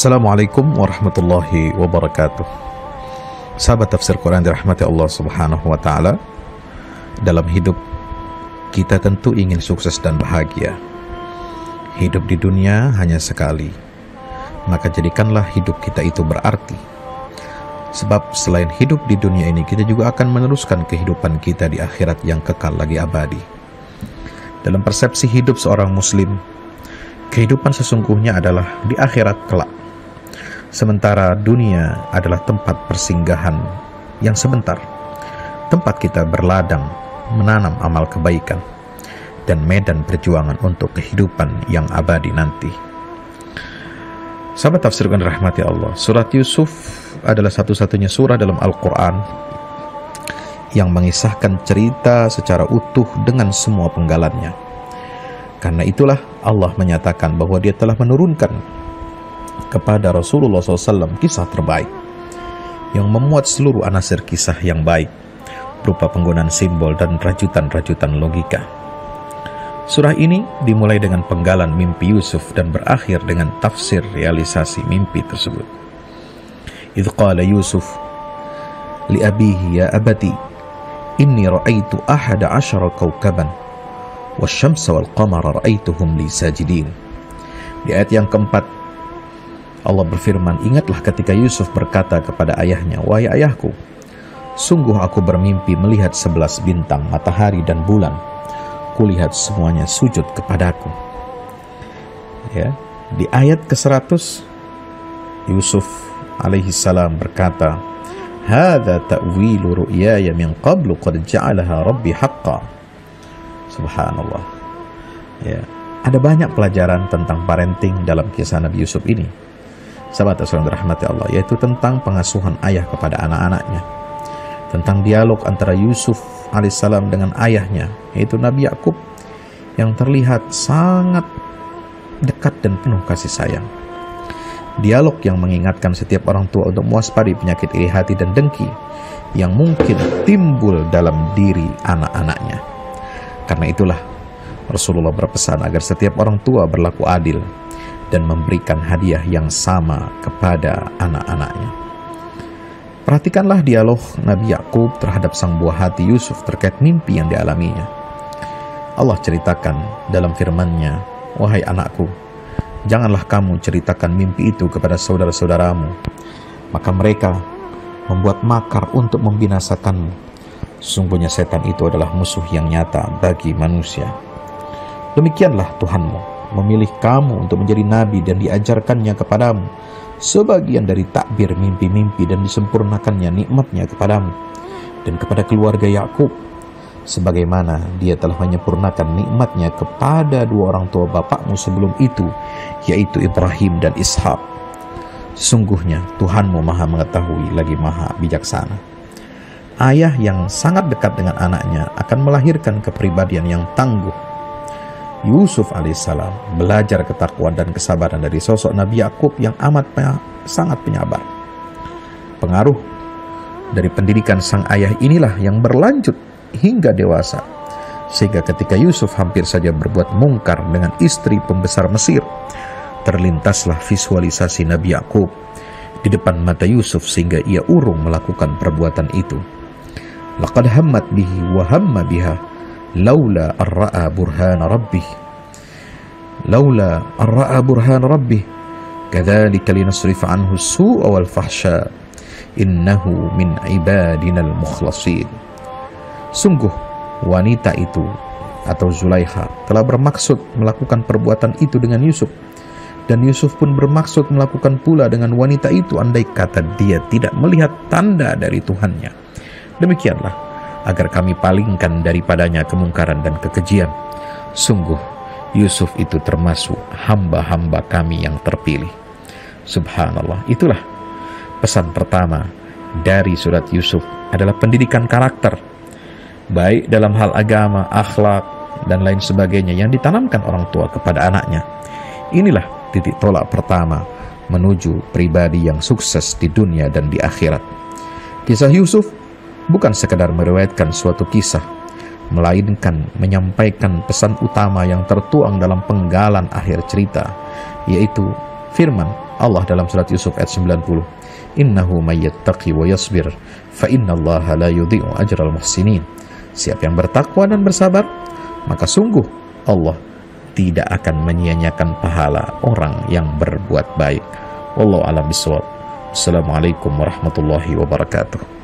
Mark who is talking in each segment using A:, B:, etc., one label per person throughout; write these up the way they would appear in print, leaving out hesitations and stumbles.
A: Assalamualaikum warahmatullahi wabarakatuh. Sahabat tafsir Quran dirahmati Allah subhanahu wa ta'ala. Dalam hidup kita tentu ingin sukses dan bahagia. Hidup di dunia hanya sekali, maka jadikanlah hidup kita itu berarti. Sebab selain hidup di dunia ini, kita juga akan meneruskan kehidupan kita di akhirat yang kekal lagi abadi. Dalam persepsi hidup seorang muslim, kehidupan sesungguhnya adalah di akhirat kelak. Sementara dunia adalah tempat persinggahan yang sebentar, tempat kita berladang, menanam amal kebaikan, dan medan perjuangan untuk kehidupan yang abadi nanti. Sahabat tafsirkan rahmati Allah, surat Yusuf adalah satu-satunya surah dalam Al-Quran yang mengisahkan cerita secara utuh dengan semua penggalannya. Karena itulah Allah menyatakan bahwa Dia telah menurunkan kepada Rasulullah SAW kisah terbaik yang memuat seluruh anasir kisah yang baik berupa penggunaan simbol dan rajutan-rajutan logika. Surah ini dimulai dengan penggalan mimpi Yusuf dan berakhir dengan tafsir realisasi mimpi tersebut. Idh qala Yusuf li abihi ya abati inni ra'aitu ahada asyara kawkaban wasyamsa wal qamara ra'aituhum li sajidin. Di ayat yang keempat Allah berfirman, ingatlah ketika Yusuf berkata kepada ayahnya, wahai ayahku, sungguh aku bermimpi melihat 11 bintang, matahari dan bulan. Kulihat semuanya sujud kepadaku. Ya, di ayat ke-100 Yusuf alaihi salam berkata, hadza ta'wilu ru'yaya min qablu qad ja'alaha rabbi haqqan. Subhanallah. Ya, ada banyak pelajaran tentang parenting dalam kisah Nabi Yusuf ini. Sahabat yang dirahmati Allah, yaitu tentang pengasuhan ayah kepada anak-anaknya, tentang dialog antara Yusuf alaihissalam dengan ayahnya, yaitu Nabi Yakub, yang terlihat sangat dekat dan penuh kasih sayang. Dialog yang mengingatkan setiap orang tua untuk mewaspadai penyakit iri hati dan dengki yang mungkin timbul dalam diri anak-anaknya. Karena itulah Rasulullah berpesan agar setiap orang tua berlaku adil dan memberikan hadiah yang sama kepada anak-anaknya. Perhatikanlah dialog Nabi Yakub terhadap sang buah hati Yusuf terkait mimpi yang dialaminya. Allah ceritakan dalam firman-Nya, wahai anakku, janganlah kamu ceritakan mimpi itu kepada saudara-saudaramu, maka mereka membuat makar untuk membinasakanmu. Sungguhnya setan itu adalah musuh yang nyata bagi manusia. Demikianlah Tuhanmu memilih kamu untuk menjadi nabi dan diajarkannya kepadamu sebagian dari takbir mimpi-mimpi dan disempurnakannya nikmatnya kepadamu dan kepada keluarga Yakub sebagaimana Dia telah menyempurnakan nikmatnya kepada dua orang tua bapakmu sebelum itu, yaitu Ibrahim dan Ishak. Sesungguhnya Tuhanmu maha mengetahui lagi maha bijaksana. Ayah yang sangat dekat dengan anaknya akan melahirkan kepribadian yang tangguh. Yusuf alaihissalam belajar ketakwaan dan kesabaran dari sosok Nabi Yakub yang sangat penyabar. Pengaruh dari pendidikan sang ayah inilah yang berlanjut hingga dewasa, sehingga ketika Yusuf hampir saja berbuat mungkar dengan istri pembesar Mesir, terlintaslah visualisasi Nabi Yakub di depan mata Yusuf sehingga ia urung melakukan perbuatan itu. Laqad hammat bihi wa hamma biha laula ar-ra'a burhana rabbih kadzalika linasrifa anhu as-su'a wal fahsya innahu min ibadinal mukhlasin. Sungguh wanita itu atau Zulaikha telah bermaksud melakukan perbuatan itu dengan Yusuf, dan Yusuf pun bermaksud melakukan pula dengan wanita itu andai kata dia tidak melihat tanda dari Tuhannya. Demikianlah agar kami palingkan daripadanya kemungkaran dan kekejian. Sungguh Yusuf itu termasuk hamba-hamba kami yang terpilih. Subhanallah. Itulah pesan pertama dari surat Yusuf adalah pendidikan karakter, baik dalam hal agama, akhlak, dan lain sebagainya yang ditanamkan orang tua kepada anaknya. Inilah titik tolak pertama menuju pribadi yang sukses di dunia dan di akhirat. Kisah Yusuf bukan sekedar meriwayatkan suatu kisah, melainkan menyampaikan pesan utama yang tertuang dalam penggalan akhir cerita, yaitu firman Allah dalam surat Yusuf ayat 90, innahu may yattaqi wa yasbir fa innallaha la yudhi'u ajral muhsinin. Siapa yang bertakwa dan bersabar, maka sungguh Allah tidak akan menyia-nyiakan pahala orang yang berbuat baik. Wallahu a'lam bishawab. Assalamualaikum warahmatullahi wabarakatuh.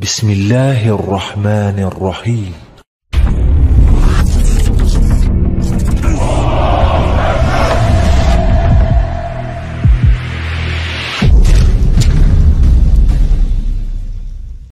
B: بسم الله الرحمن الرحيم